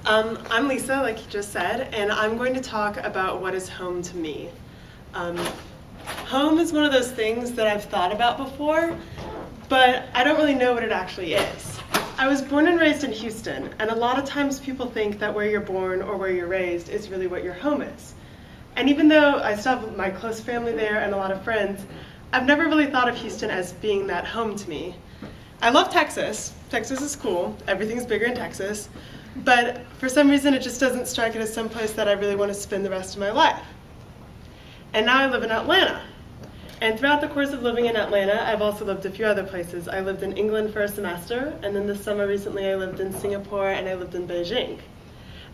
I'm Lisa, like you just said, and I'm going to talk about what is home to me. Home is one of those things that I've thought about before, but I don't really know what it actually is. I was born and raised in Houston, and a lot of times people think that where you're born or where you're raised is really what your home is. And even though I still have my close family there and a lot of friends, I've never really thought of Houston as being that home to me. I love Texas. Texas is cool. Everything's bigger in Texas. But for some reason, it just doesn't strike it as someplace that I really want to spend the rest of my life. And now I live in Atlanta. And throughout the course of living in Atlanta, I've also lived a few other places. I lived in England for a semester, and then this summer recently I lived in Singapore and I lived in Beijing.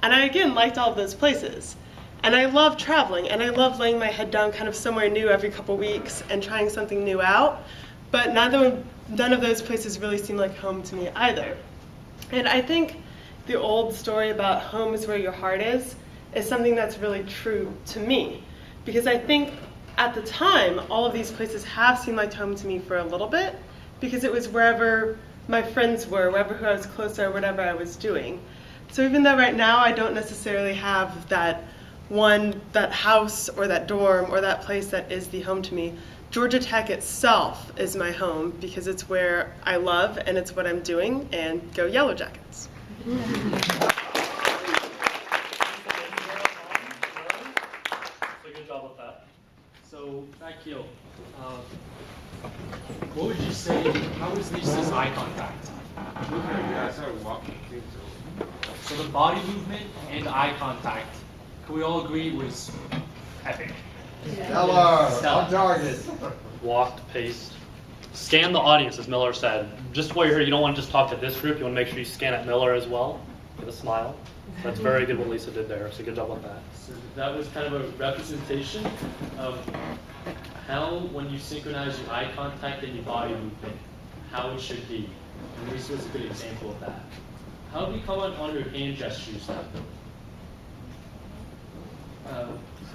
And I again liked all of those places. And I love traveling, and I love laying my head down kind of somewhere new every couple weeks and trying something new out. But none of those places really seem like home to me either. And I think the old story about home is where your heart is something that's really true to me. Because I think at the time, all of these places have seemed like home to me for a little bit, because it was wherever my friends were, wherever who I was close to, or whatever I was doing. So even though right now I don't necessarily have that house or that dorm or that place that is the home to me, Georgia Tech itself is my home because it's where I love and it's what I'm doing, and go Yellow Jackets. So good job with that. So back here, what would you say, how is Lisa's eye contact? So the body movement and the eye contact, can we all agree was epic? Stellar, on target. Walked, paced. Scan the audience, as Miller said. Just while you're here, you don't want to just talk to this group. You want to make sure you scan at Miller as well. Give a smile. That's very good what Lisa did there. So good job with that. So that was kind of a representation of how, when you synchronize your eye contact and your body movement, how it should be. And Lisa was a good example of that. How do you comment on your hand gestures now?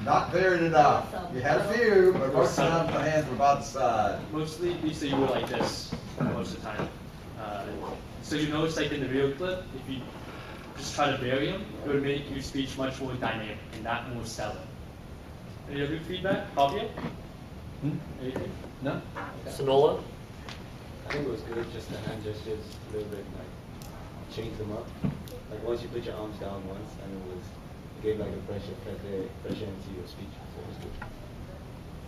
Not varied enough. You had a few, but most of the time the hands were about the side. Mostly, Lisa, you were like this most of the time. So you notice, like in the video clip, if you just try to vary them, it would make your speech much more dynamic and not more stellar. Any other feedback? Javier? Anything? No? Sonola? I think it was good, just the hand gestures a little bit, like, change them up. Like, once you put your arms down once, and it gave like a pressure into your speech, so it was good.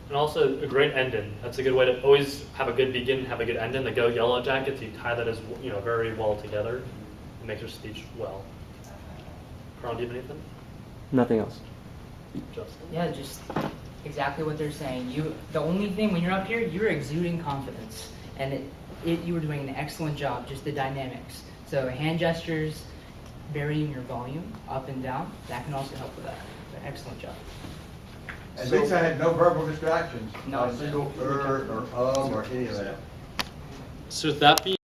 And also a great ending. That's a good way to always have a good begin, have a good ending. The Go Yellow Jackets, you tie that as very well together. It makes your speech well. Carl, do you have anything? Nothing else. Justin? Yeah, just exactly what they're saying. The only thing when you're up here, you're exuding confidence, and you were doing an excellent job. Just the dynamics. So hand gestures, varying your volume up and down, that can also help with that. So excellent job. At least I had no verbal distractions. No. Not a single or any of that. So with that being